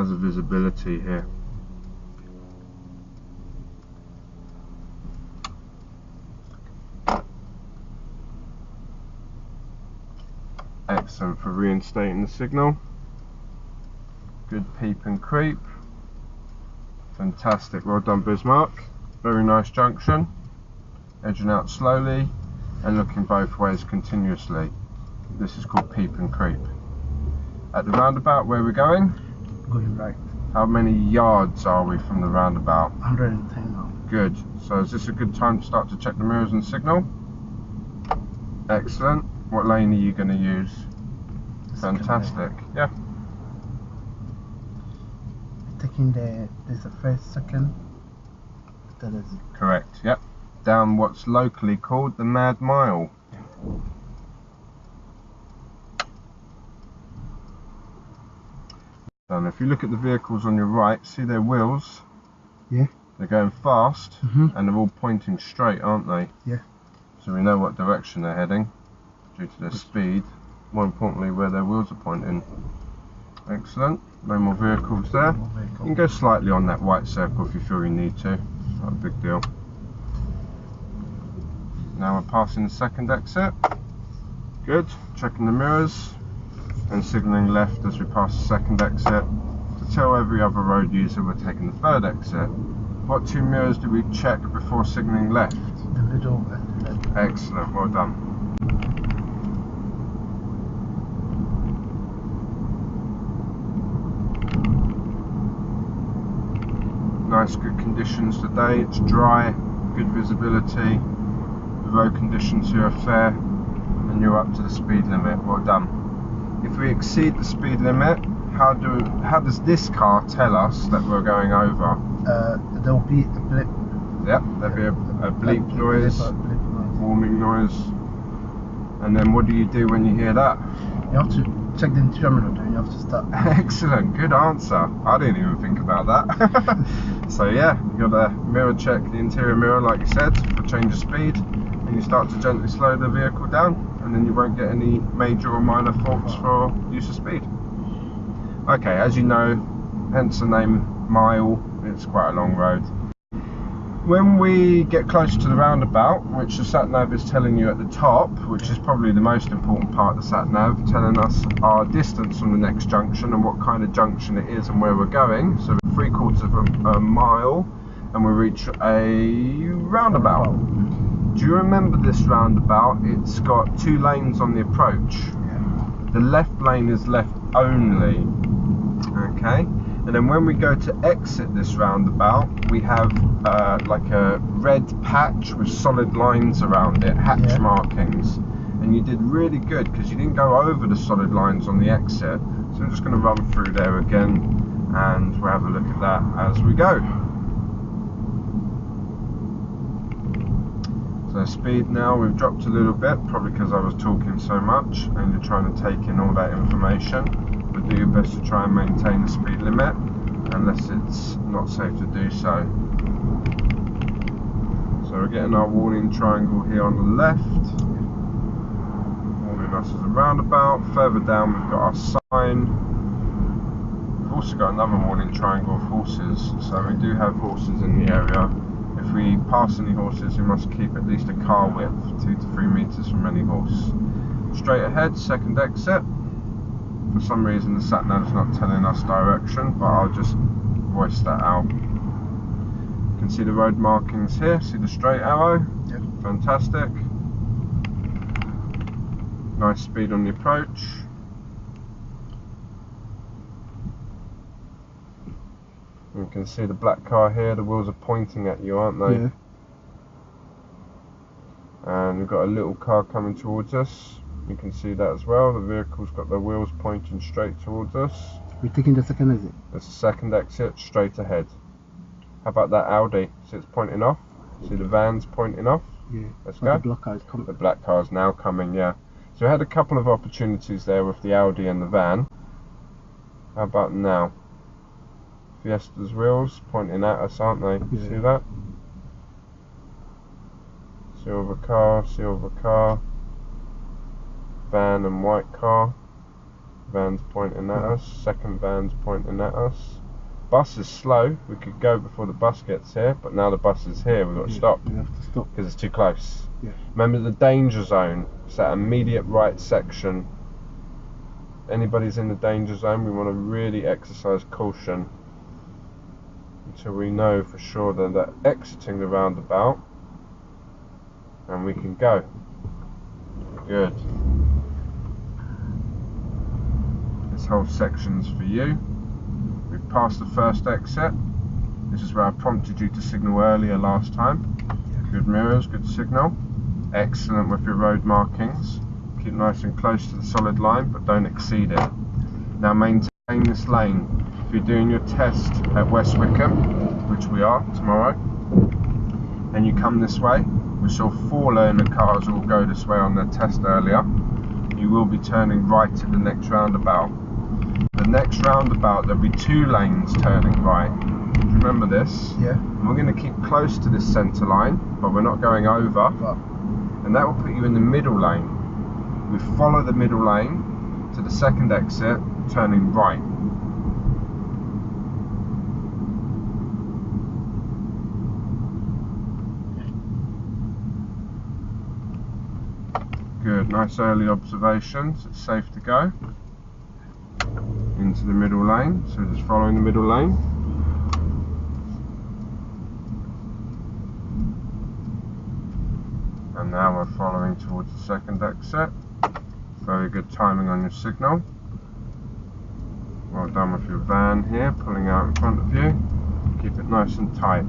How's the visibility here? Excellent for reinstating the signal. Good peep and creep. Fantastic, well done Bismarck. Very nice junction. Edging out slowly and looking both ways continuously. This is called peep and creep. At the roundabout, where are we going? Going right. How many yards are we from the roundabout? 110 now. Good. So is this a good time to start to check the mirrors and signal? Excellent. What lane are you going to use? Fantastic. Yeah. Taking there's a first, second. That is Correct. Yep. Down what's locally called the Mad Mile. And if you look at the vehicles on your right, see their wheels? Yeah. They're going fast, and they're all pointing straight, aren't they? Yeah. So we know what direction they're heading due to their speed. More importantly, where their wheels are pointing. Excellent. No more vehicles there. You can go slightly on that white circle if you feel you need to. Not a big deal. Now we're passing the second exit. Good. Checking the mirrors and signalling left as we pass the second exit to tell every other road user we're taking the third exit. What two mirrors do we check before signalling left? the middle and the left. Excellent, well done. Nice, good conditions today. It's dry, good visibility. The road conditions here are fair, and you're up to the speed limit. Well done. If we exceed the speed limit, how does this car tell us that we're going over? There will be a blip. Yep, there'll be a bleep noise, warming noise. And then what do you do when you hear that? You have to check the interior mirror, then you have to start. Excellent, good answer. I didn't even think about that. So yeah, you got to mirror check the interior mirror like you said for change of speed, and you start to gently slow the vehicle down, and then you won't get any major or minor faults for use of speed. Okay, as you know, hence the name Mile, it's quite a long road. When we get closer to the roundabout, which the sat-nav is telling you at the top, which is probably the most important part of the sat-nav, telling us our distance from the next junction and what kind of junction it is and where we're going. So 3/4 of a mile and we reach a roundabout. Do you remember this roundabout? It's got two lanes on the approach. The left lane is left only. Okay. And then when we go to exit this roundabout, we have like a red patch with solid lines around it, hatch markings. And you did really good because you didn't go over the solid lines on the exit. So I'm just going to run through there again and we'll have a look at that as we go. So speed now, we've dropped a little bit, probably because I was talking so much and you're trying to take in all that information. But do your best to try and maintain the speed limit unless it's not safe to do so. So we're getting our warning triangle here on the left, warning us as a roundabout. Further down we've got our sign. We've also got another warning triangle of horses, so we do have horses in the area. If we pass any horses, we must keep at least a car width, 2 to 3 meters from any horse. Straight ahead, second exit. For some reason the sat-nav is not telling us direction, but I'll just voice that out. You can see the road markings here, see the straight arrow? Yep. Fantastic. Nice speed on the approach. You can see the black car here, the wheels are pointing at you, aren't they? Yeah. And we've got a little car coming towards us. You can see that as well. The vehicle's got their wheels pointing straight towards us. We're taking the second exit. There's a second exit straight ahead. How about that Audi? See it's pointing off? See the van's pointing off? Yeah. Let's But go. the black car is coming. The black car's now coming, yeah. So we had a couple of opportunities there with the Audi and the van. How about now? Fiesta's wheels pointing at us, aren't they? Yeah. See that? Silver car, van and white car. van's pointing at us, second van's pointing at us. Bus is slow, we could go before the bus gets here, but now the bus is here, we've got to stop. We have to stop. Because it's too close. Yeah. Remember the danger zone, it's that immediate right section. Anybody's in the danger zone, we want to really exercise caution until we know for sure that they're exiting the roundabout and we can go. Good. This whole section's for you. We've passed the first exit. This is where I prompted you to signal earlier last time. Good mirrors, good signal. Excellent with your road markings. Keep nice and close to the solid line, but don't exceed it. Now maintain this lane. If you're doing your test at West Wickham, which we are tomorrow, and you come this way, we saw 4 learner cars all go this way on their test earlier. You will be turning right at the next roundabout. The next roundabout, there'll be 2 lanes turning right. Remember this? Yeah. And we're going to keep close to this centre line, but we're not going over. And that will put you in the middle lane. We follow the middle lane to the second exit, turning right. Good, nice early observations. It's safe to go into the middle lane, so just following the middle lane. And now we're following towards the second exit. Very good timing on your signal. Well done with your van here, pulling out in front of you. Keep it nice and tight.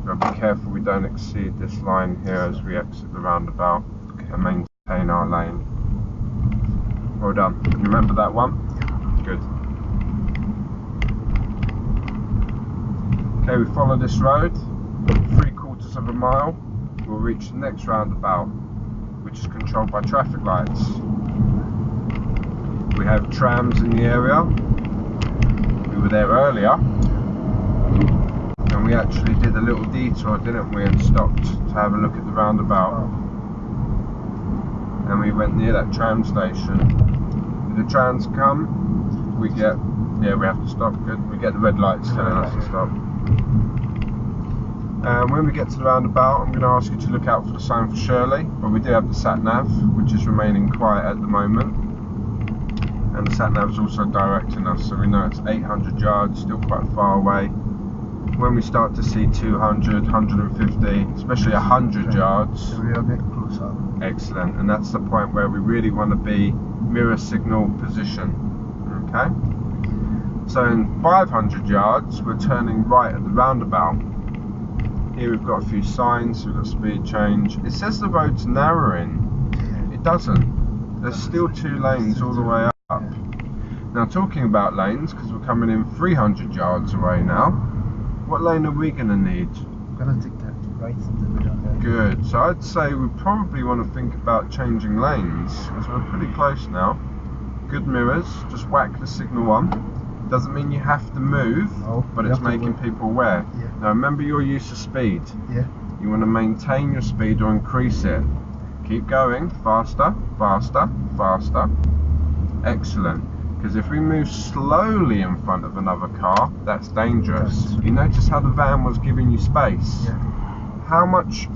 Gotta be careful we don't exceed this line here as we exit the roundabout and maintain our lane. Well done. You remember that one? Good. Okay, we follow this road. 3/4 of a mile. We'll reach the next roundabout, which is controlled by traffic lights. We have trams in the area. We were there earlier, and we actually did a little detour, didn't we, and stopped to have a look at the roundabout. And we went near that tram station. If the trams come, we get, yeah, we have to stop. Good. We get the red lights telling us to stop. When we get to the roundabout, I'm going to ask you to look out for the sign for Shirley, but we do have the sat-nav, which is remaining quiet at the moment, and the sat-nav is also directing us, so we know it's 800 yards, still quite far away. When we start to see 200, 150, especially 100 yards, We are a bit closer. excellent, and that's the point where we really want to be mirror signal position. Okay, so in 500 yards, we're turning right at the roundabout. Here we've got a few signs, we've got speed change. It says the road's narrowing. It doesn't. There's still 2 lanes all the way up. Now talking about lanes, because we're coming in 300 yards away now, what lane are we going to need? I'm gonna take that right in the middle there. Good, so I'd say we probably want to think about changing lanes, because we're pretty close now. Good mirrors, just whack the signal on. Doesn't mean you have to move, No, but you it's have to making move. people aware. Yeah. Now remember your use of speed. Yeah. You want to maintain your speed or increase it. Keep going, faster, faster, faster. Excellent. Because if we move slowly in front of another car, that's dangerous. Right. You notice how the van was giving you space? Yeah. How much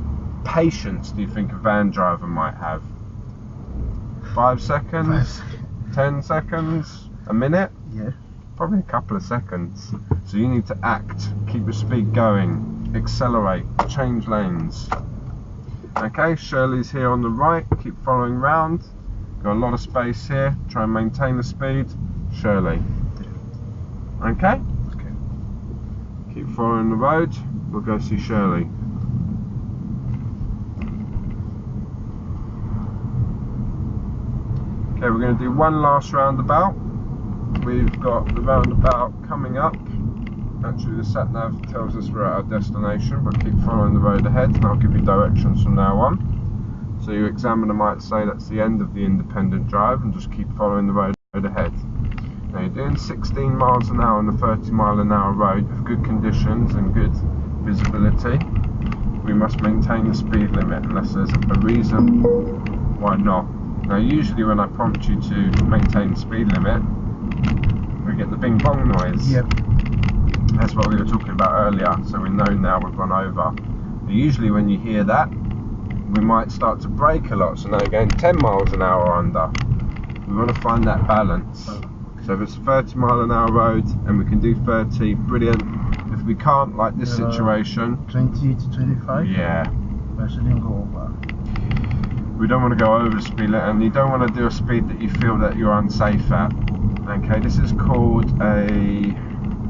patience do you think a van driver might have? 5 seconds? 10 seconds? A minute? Yeah. Probably a couple of seconds. So you need to act, keep your speed going, accelerate, change lanes. Okay, Shirley's here on the right, keep following round. Got a lot of space here, try and maintain the speed. Shirley. Okay? Okay. Keep following the road, we'll go see Shirley. Okay, we're going to do one last roundabout. We've got the roundabout coming up. Actually, the sat-nav tells us we're at our destination, but keep following the road ahead and I'll give you directions from now on. So your examiner might say that's the end of the independent drive and just keep following the road ahead. Now you're doing 16 miles an hour on the 30 mile an hour road with good conditions and good visibility. We must maintain the speed limit unless there's a reason why not. Now usually when I prompt you to maintain the speed limit, we get the bing bong noise. Yep. That's what we were talking about earlier, so we know now we've gone over. But usually when you hear that, we might start to brake a lot, so now you're going 10 miles an hour under. We want to find that balance. So if it's a 30 mile an hour road and we can do 30, brilliant. If we can't, like this situation, 20 to 25? yeah. I shouldn't go over. We don't want to go over the speed limit, and you don't want to do a speed that you feel that you're unsafe at. Okay, this is called a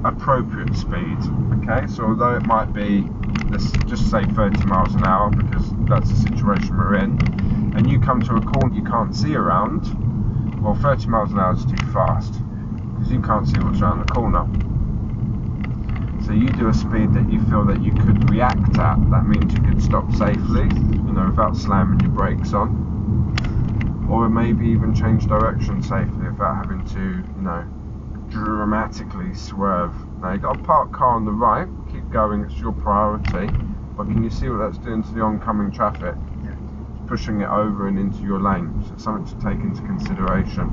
appropriate speed. Okay, so although it might be, let's just say 30 miles an hour because that's the situation we're in, and you come to a corner you can't see around, well, 30 miles an hour is too fast because you can't see what's around the corner. So you do a speed that you feel that you could react at. That means you could stop safely, you know, without slamming your brakes on, or maybe even change direction safely without having to, you know, dramatically swerve. Now you've got a parked car on the right, keep going, it's your priority, but can you see what that's doing to the oncoming traffic? Yeah. It's pushing it over and into your lane, so it's something to take into consideration.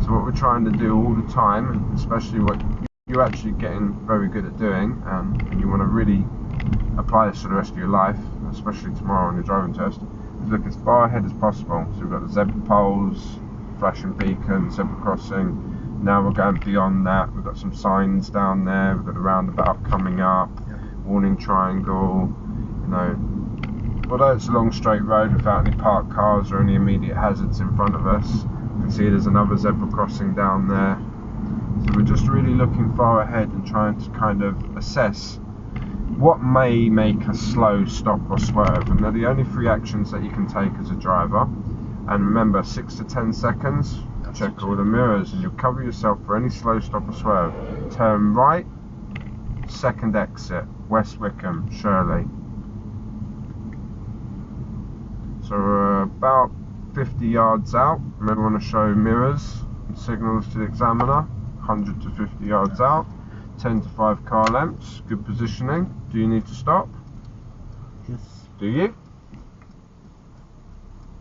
So what we're trying to do all the time, and especially what you're actually getting very good at doing, and you want to really apply this for the rest of your life, especially tomorrow on your driving test, is look as far ahead as possible. So we've got the zebra poles, flashing beacons, zebra crossing. Now we're going beyond that. We've got some signs down there. We've got the roundabout coming up, warning triangle. You know, although it's a long straight road without any parked cars or any immediate hazards in front of us, you can see there's another zebra crossing down there. So we're just really looking far ahead and trying to kind of assess what may make a slow stop or swerve. And they're the only three actions that you can take as a driver. And remember, 6 to 10 seconds, check all the mirrors, and you'll cover yourself for any slow stop or swerve. Turn right, second exit, West Wickham, Shirley. So we're about 50 yards out. Remember, we want to show mirrors and signals to the examiner. 100 to 50 yards out, 10 to 5 car lengths, good positioning. Do you need to stop? Yes. Do you?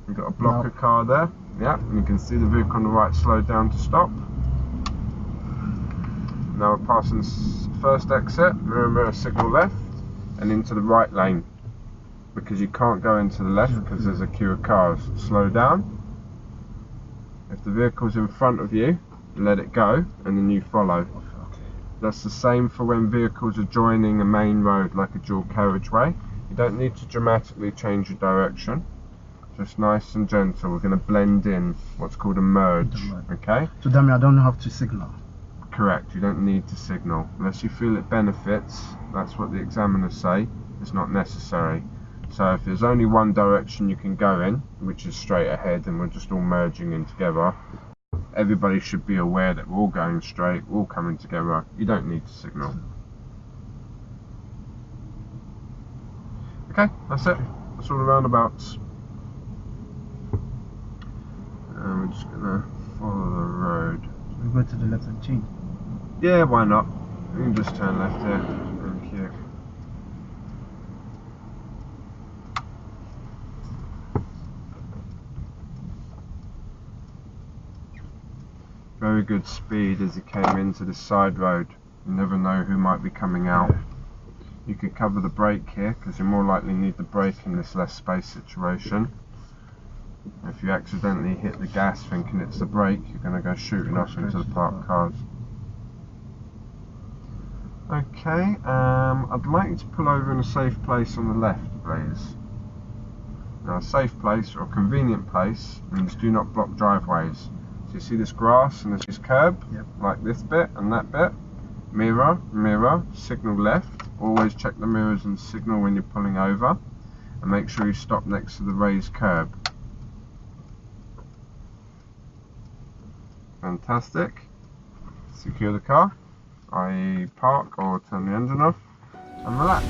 We've got a blocker car there, yeah, and you can see the vehicle on the right slow down to stop. Now we're passing the first exit, mirror signal left, and into the right lane, because you can't go into the left because there's a queue of cars. Slow down. If the vehicle's in front of you, let it go, and then you follow. That's the same for when vehicles are joining a main road like a dual carriageway. You don't need to dramatically change your direction, just nice and gentle. We're going to blend in, what's called a merge. Okay? So that means I don't have to signal. Correct, you don't need to signal unless you feel it benefits. That's what the examiners say. It's not necessary. So if there's only one direction you can go in, which is straight ahead, and we're just all merging in together, everybody should be aware that we're all going straight, we're all coming together. You don't need to signal. Okay, that's it. That's all the roundabouts. And we're just gonna follow the road. We go to the left and change. Yeah, why not? We can just turn left here. Thank you. Very good speed as he came into the side road. You never know who might be coming out. You could cover the brake here because you more likely need the brake in this less space situation. If you accidentally hit the gas thinking it's the brake, you're going to go shooting off into the parked cars. Okay, I'd like you to pull over in a safe place on the left, please. Now, a safe place or a convenient place means do not block driveways. So you see this grass and this curb, like this bit and that bit. Mirror, mirror, signal left. Always check the mirrors and signal when you're pulling over, and make sure you stop next to the raised curb. Fantastic. Secure the car, i.e. park or turn the engine off, and relax.